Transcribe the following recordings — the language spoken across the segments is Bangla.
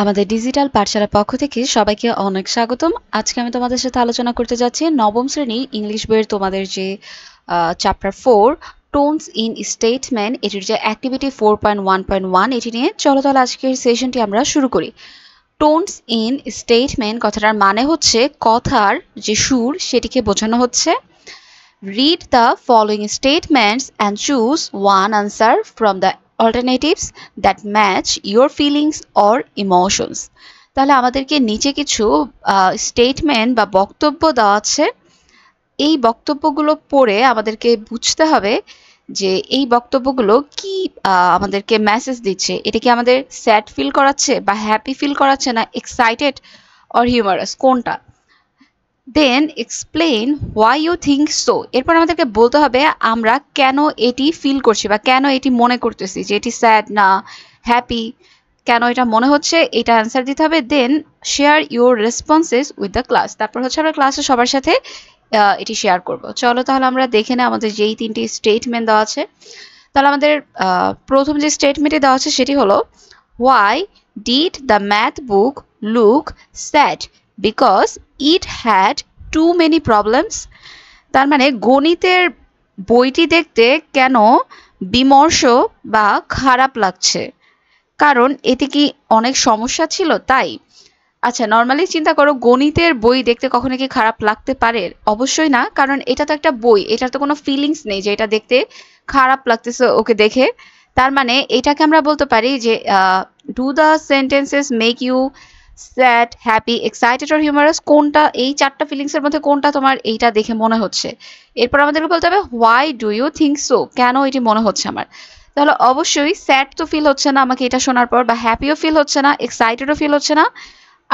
আমাদের ডিজিটাল পাঠশালার পক্ষ থেকে সবাইকে অনেক স্বাগতম। আজকে আমি তোমাদের সাথে আলোচনা করতে যাচ্ছি নবম শ্রেণীর ইংলিশ বইয়ের তোমাদের যে চ্যাপ্টার 4 টোনস ইন স্টেটমেন্ট, এটির যে অ্যাক্টিভিটি 4.1.1 এটি নিয়ে। চলো তাহলে আজকের সেশনটি আমরা শুরু করি। টোনস ইন স্টেটমেন্ট কথাটার মানে হচ্ছে কথার যে সুর সেটিকে বোঝানো হচ্ছে। Read the following statements and choose one answer from the alternatives that match your feelings or emotions. তাহলে আমাদেরকে নিচে কিছু স্টেটমেন্ট বা বক্তব্য দেওয়া আছে। এই বক্তব্যগুলো পড়ে আমাদেরকে বুঝতে হবে যে এই বক্তব্যগুলো কি আমাদেরকে মেসেজ দিচ্ছে। এটা কি আমাদের স্যাড ফিল করাচ্ছে বা হ্যাপি ফিল করাচ্ছে, না এক্সাইটেড অর হিউমারাস, কোনটা? Then explain why you think so. এরপর আমাদেরকে বলতে হবে আমরা কেন এটি ফিল করছি বা কেন এটি মনে করতেছি যে এটি স্যাড না হ্যাপি, কেন এটা মনে হচ্ছে, এটা অ্যান্সার দিতে হবে। Then share your responses with the class. তারপর হচ্ছে আমরা ক্লাসে সবার সাথে এটি শেয়ার করব। চলো তাহলে আমরা দেখে নেই আমাদের যেই তিনটি স্টেটমেন্ট দেওয়া আছে। তাহলে আমাদের প্রথম যে স্টেটমেন্টটি দেওয়া আছে সেটি হলো, why did the math book look sad because it had too many problems. তার মানে গণিতের বইটি দেখতে কেন বিমর্ষ বা খারাপ লাগছে, কারণ এতে কি অনেক সমস্যা ছিল তাই। আচ্ছা, নর্মালি চিন্তা করো, গণিতের বই দেখতে কখনো কি খারাপ লাগতে পারে? অবশ্যই না, কারণ এটা তো একটা বই, এটার তো কোনো ফিলিংস নেই যে এটা দেখতে খারাপ লাগতেছে ওকে দেখে। তার মানে এটাকে আমরা বলতে পারি যে do the sentences make you sad, happy, excited or humorous. কোনটা এই চারটা ফিলিংসের মধ্যে কোনটা তোমার এইটা দেখে মনে হচ্ছে? এরপর আমাদেরকে বলতে হবে why do you think so, কেন এটি মনে হচ্ছে আমার। তাহলে অবশ্যই স্যাড তো ফিল হচ্ছে না আমাকে এটা শোনার পর, বা হ্যাপিও ফিল হচ্ছে না, এক্সাইটেডও ফিল হচ্ছে না।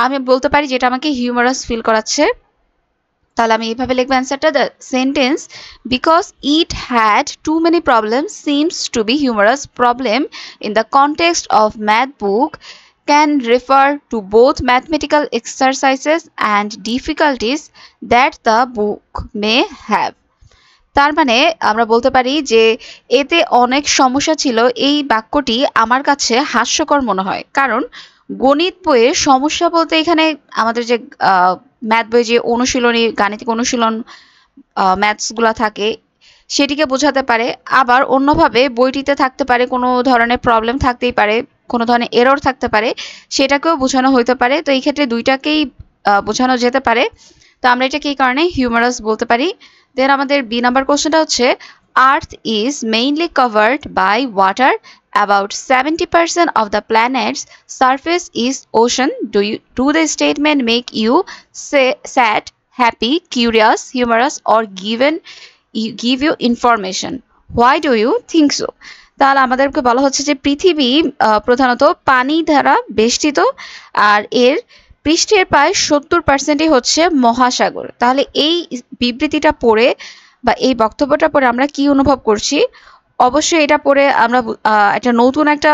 আমি বলতে পারি যেটা আমাকে হিউমারাস ফিল করাচ্ছে। তাহলে আমি এইভাবে লিখবো অ্যান্সারটা, the sentence because it had too many problem seems to be humorous. Problem in the context of math book can refer to both mathematical exercises and difficulties that the book may have. তার মানে আমরা বলতে পারি যে এতে অনেক সমস্যা ছিল। এই বাক্যটি আমার কাছে হাস্যকর মনে হয়, কারণ গণিত বইয়ের সমস্যা বলতে এখানে আমাদের যে ম্যাথ বই যে অনুশীলনী, গাণিতিক অনুশীলন ম্যাথসগুলো থাকে সেটিকে বোঝাতে পারে। আবার অন্যভাবে বইটিতে থাকতে পারে কোনো ধরনের প্রবলেম থাকতেই পারে, কোনো ধরনের এরর থাকতে পারে, সেটাকেও বোঝানো হতে পারে। তো এই ক্ষেত্রে দুইটাকেই বোঝানো যেতে পারে। তো আমরা এটাকে এই কারণে হিউমারাস বলতে পারি। দেন আমাদের বি নাম্বার কোশ্চেনটা হচ্ছে, earth is mainly covered by water, about 70% of the planet's surface is ocean. Do the statement make you sad, happy, curious, humorous, or give you information? Why do you think so? তাহলে আমাদেরকে বলা হচ্ছে যে পৃথিবী প্রধানত পানি দ্বারা বেষ্টিত, আর এর পৃষ্ঠের প্রায় 70%ই হচ্ছে মহাসাগর। তাহলে এই বিবৃতিটা পড়ে বা এই বক্তব্যটা পড়ে আমরা কি অনুভব করছি? অবশ্যই এটা পড়ে আমরা একটা নতুন একটা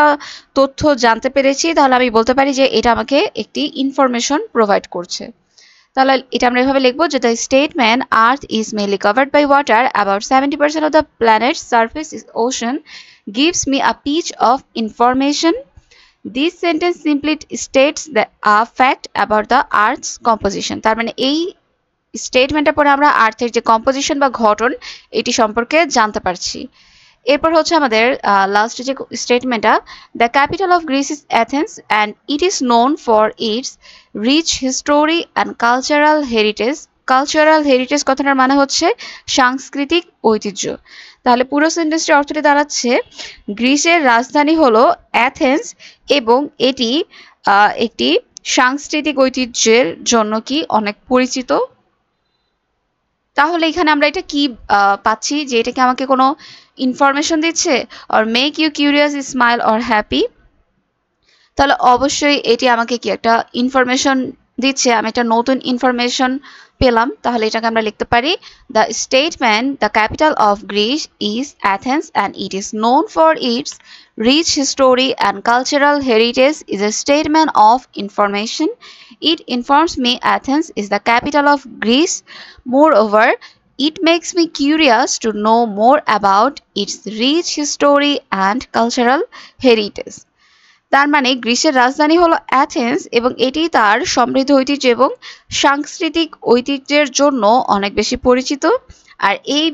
তথ্য জানতে পেরেছি। তাহলে আমি বলতে পারি যে এটা আমাকে একটি ইনফরমেশন প্রোভাইড করছে। তাহলে এটা আমরা এভাবে লিখবো যে the statement earth is mainly covered by water, about 70% of the planet's surface is ocean, gives me a piece of information. This sentence simply states the fact about the Earth's composition. তার মানে এই স্টেটমেন্টটা পরে আমরা আর্থের যে কম্পোজিশন বা গঠন এটি সম্পর্কে জানতে পারছি। এরপর হচ্ছে আমাদের লাস্ট যে স্টেটমেন্টটা, the capital of Greece is Athens and it is known for its rich history and cultural heritage. Cultural heritage কথাটার মানে হচ্ছে সাংস্কৃতিক ঐতিহ্য। তাহলে পুরো সেন্টেন্সটির অর্থটি দাঁড়াচ্ছে, গ্রিসের রাজধানী হলো অ্যাথেন্স এবং এটি একটি সাংস্কৃতিক ঐতিহ্যের জন্য কি অনেক পরিচিত। তাহলে এখানে আমরা এটা কি পাচ্ছি যে এটা কি আমাকে কোনো ইনফরমেশন দিচ্ছে, or make you curious, smile or happy. তাহলে অবশ্যই এটি আমাকে কি একটা ইনফরমেশন দিচ্ছে, আমি একটা নতুন ইনফরমেশন পেলাম। তাহলে এটাকে আমরা লিখতে পারি, the statement the capital of Greece is Athens and it is known for its rich history and cultural heritage is a statement of information. It informs me Athens is the capital of Greece. Moreover, it makes me curious to know more about its rich history and cultural heritage. তার মানে গ্রিসের রাজধানী হলো অ্যাথেন্স এবং এটি তার সমৃদ্ধ ঐতিহ্য এবং সাংস্কৃতিক ঐতিহ্যের জন্য অনেক বেশি পরিচিত। আর এই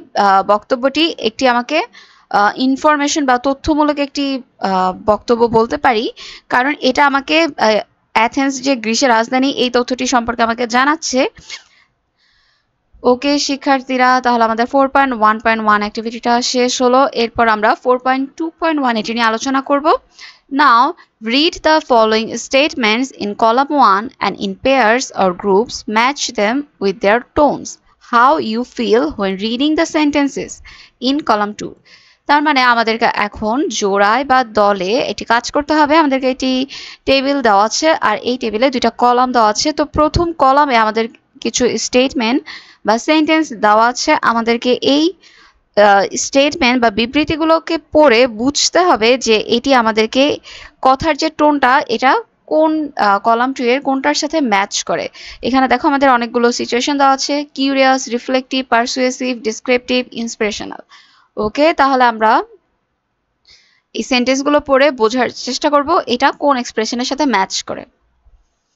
বক্তব্যটি একটি আমাকে ইনফরমেশন বা তথ্যমূলক একটি বক্তব্য বলতে পারি, কারণ এটা আমাকে অ্যাথেন্স যে গ্রিসের রাজধানী এই তথ্যটি সম্পর্কে আমাকে জানাচ্ছে। ওকে শিক্ষার্থীরা, তাহলে আমাদের 4.1.1 অ্যাক্টিভিটিটা শেষ হলো। এরপর আমরা 4.2.1 এটি নিয়ে আলোচনা করব। Now read the following statements in column 1 and in pairs or groups match them with their tones. How you feel when reading the sentences in column 2. তার মানে আমাদেরকে এখন জোড়ায় বা দলে এটি কাজ করতে হবে। আমাদেরকে এটি টেবিল দেওয়া আছে আর এই টেবিলে দুইটা কলাম দেওয়া আছে। তো প্রথম কলামে আমাদের কিছু স্টেটমেন্ট বা সেন্টেন্স দেওয়া আছে। আমাদেরকে এই স্টেটমেন্ট বা বিবৃতিগুলোকে পড়ে বুঝতে হবে যে এটি আমাদেরকে কথার যে টোনটা এটা কোন কলাম 2 এর কোনটার সাথে ম্যাচ করে। এখানে দেখো আমাদের অনেকগুলো সিচুয়েশন দেওয়া আছে: কিউরিয়াস, রিফ্লেক্টিভ, পারসুয়েসিভ, ডিসক্রিপটিভ, ইন্সপিরেশনাল। ওকে, তাহলে আমরা এই সেন্টেন্সগুলো পড়ে বোঝার চেষ্টা করব এটা কোন এক্সপ্রেশনের সাথে ম্যাচ করে।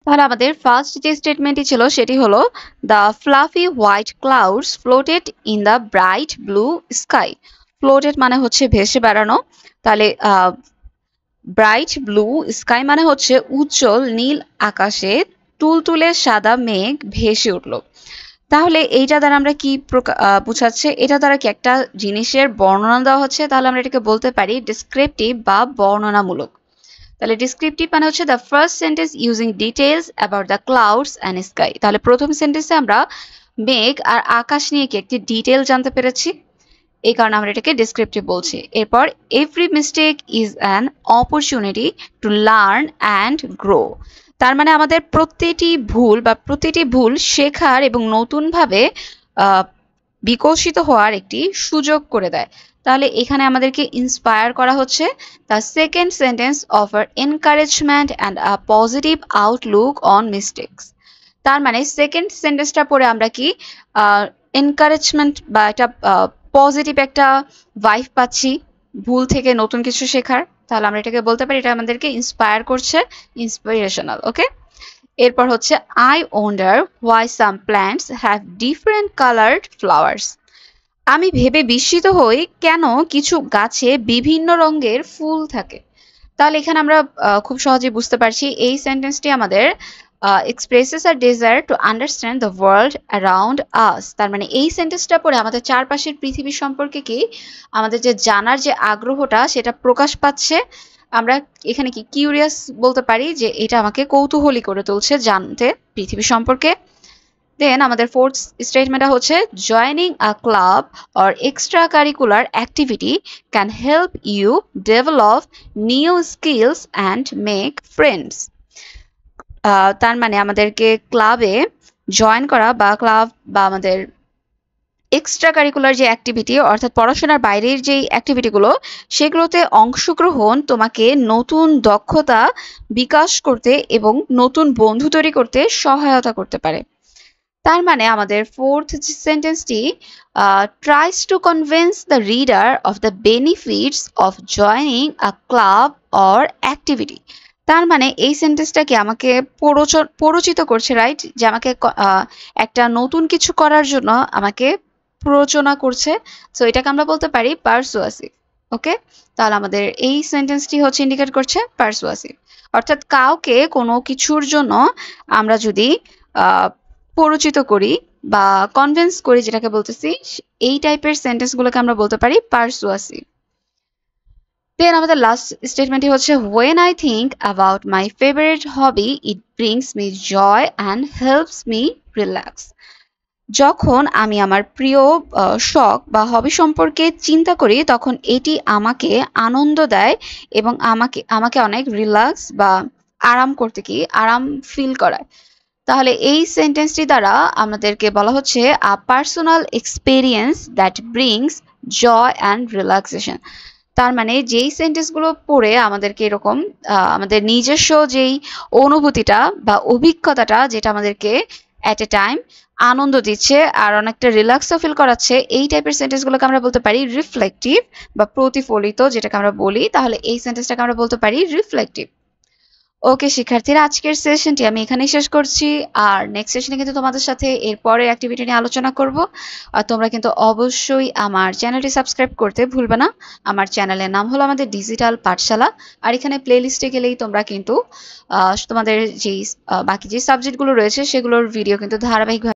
তাহলে আমাদের ফার্স্ট যে স্টেটমেন্টটি ছিল সেটি হলো the fluffy white clouds floated in the bright blue sky. Floated মানে হচ্ছে ভেসে বেড়ানো, তাহলে ব্রাইট ব্লু স্কাই মানে হচ্ছে উজ্জ্বল নীল আকাশে তুলতুলে সাদা মেঘ ভেসে উঠল। তাহলে এইটা দ্বারা আমরা কি বোঝাচ্ছে? এটা দ্বারা কি একটা জিনিসের বর্ণনা দেওয়া হচ্ছে, তাহলে আমরা এটাকে বলতে পারি ডিসক্রিপটিভ বা বর্ণনামূলক। তাহলে ডিসক্রিপটিভ মানে হচ্ছে the first sentence using details about the clouds and sky. তাহলে প্রথম সেন্টেন্সে আমরা মেঘ আর আকাশ নিয়ে কি একটি ডিটেল জানতে পেরেছি, এই কারণে আমরা এটাকে ডিসক্রিপটিভ বলছি। এরপর every mistake is an opportunity to learn and grow. তার মানে আমাদের প্রতিটি ভুল শেখার এবং নতুনভাবে বিকশিত হওয়ার একটি সুযোগ করে দেয়। তাহলে এখানে আমাদেরকে ইন্সপায়ার করা হচ্ছে। The second sentence offer encouragement and a positive Outlook on mistakes. তার মানে সেকেন্ড সেন্টেন্সটা পড়ে আমরা কি এনকারেজমেন্ট বা একটা পজিটিভ একটা ভাইব পাচ্ছি ভুল থেকে নতুন কিছু শেখার। তাহলে আমরা এটাকে বলতে পারি এটা আমাদেরকে ইন্সপায়ার করছে, ইন্সপিরেশনাল। ওকে, এরপর হচ্ছে I wonder why some plants have different coloured flowers. আমি ভেবে বিস্মিত হই কেন কিছু গাছে বিভিন্ন রঙের ফুল থাকে। তাহলে এখানে আমরা খুব সহজে বুঝতে পারছি এই সেন্টেন্সটি আমাদের expresses a desire to understand the world around us। তার মানে এই সেন্টেন্সটা পড়ে আমাদের চারপাশের পৃথিবী সম্পর্কে কি আমাদের যে জানার যে আগ্রহটা সেটা প্রকাশ পাচ্ছে। আমরা এখানে কি কিউরিয়াস বলতে পারি যে এটা আমাকে কৌতূহলী করে তুলছে জানতে পৃথিবী সম্পর্কে। দেন আমাদের ফোর্থ স্টেটমেন্টটা হচ্ছে joining a club or extra curricular activity can help you develop new skills and make friends. তার মানে আমাদেরকে ক্লাবে জয়েন করা বা ক্লাব বা আমাদের এক্সট্রা কারিকুলার যে অ্যাক্টিভিটি অর্থাৎ পড়াশোনার বাইরের যে অ্যাক্টিভিটিগুলো সেগুলোতে অংশগ্রহণ তোমাকে নতুন দক্ষতা বিকাশ করতে এবং নতুন বন্ধু তৈরি করতে সহায়তা করতে পারে। তার মানে আমাদের ফোর্থ সেন্টেন্সটি tries to convince the reader of the benefits of joining a club or activity. তার মানে এই সেন্টেন্সটাকে আমাকে প্ররোচিত করছে, রাইট, যে আমাকে একটা নতুন কিছু করার জন্য আমাকে প্ররোচনা করছে। সো এটাকে আমরা বলতে পারি পারসুয়াসিভ। ওকে, তাহলে আমাদের এই সেন্টেন্সটি হচ্ছে ইন্ডিকেট করছে পারসুয়াসিভ, অর্থাৎ কাউকে কোনো কিছুর জন্য আমরা যদি প্ররোচিত করি বা কনভিন্স করি, যেটাকে বলতেছি এই টাইপের সেন্টেন্সগুলোকে আমরা বলতে পারি পারসুয়াসিভ। দেন আমাদের লাস্ট স্টেটমেন্টটি হচ্ছে when I think about my favorite hobby it brings me joy and helps me relax। যখন আমি আমার প্রিয় শখ বা হবি সম্পর্কে চিন্তা করি তখন এটি আমাকে আনন্দ দেয় এবং আমাকে অনেক রিল্যাক্স বা আরাম ফিল করায়। তাহলে এই সেন্টেন্সটি দ্বারা আমাদেরকে বলা হচ্ছে a personal experience that brings joy and relaxation. তার মানে যেই সেন্টেন্সগুলো পড়ে আমাদেরকে এরকম আমাদের নিজস্ব যেই অনুভূতিটা বা অভিজ্ঞতাটা যেটা আমাদেরকে অ্যাট এ টাইম আনন্দ দিচ্ছে আর অনেকটা রিল্যাক্সও ফিল করাচ্ছে, এই টাইপের সেন্টেন্সগুলোকে আমরা বলতে পারি রিফ্লেক্টিভ বা প্রতিফলিত, যেটাকে আমরা বলি। তাহলে এই সেন্টেন্সটাকে আমরা বলতে পারি রিফ্লেক্টিভ। ওকে শিক্ষার্থীরা, আজকের সেশনটি আমি এখানেই শেষ করছি। আর নেক্সট সেশনে কিন্তু তোমাদের সাথে এর পরের অ্যাক্টিভিটি নিয়ে আলোচনা করব। আর তোমরা কিন্তু অবশ্যই আমার চ্যানেলটি সাবস্ক্রাইব করতে ভুলবে না। আমার চ্যানেলের নাম হলো আমাদের ডিজিটাল পাঠশালা। আর এখানে প্লেলিস্টে গেলেই তোমরা কিন্তু তোমাদের যেই বাকি যে সাবজেক্টগুলো রয়েছে সেগুলোর ভিডিও কিন্তু ধারাবাহিকভাবে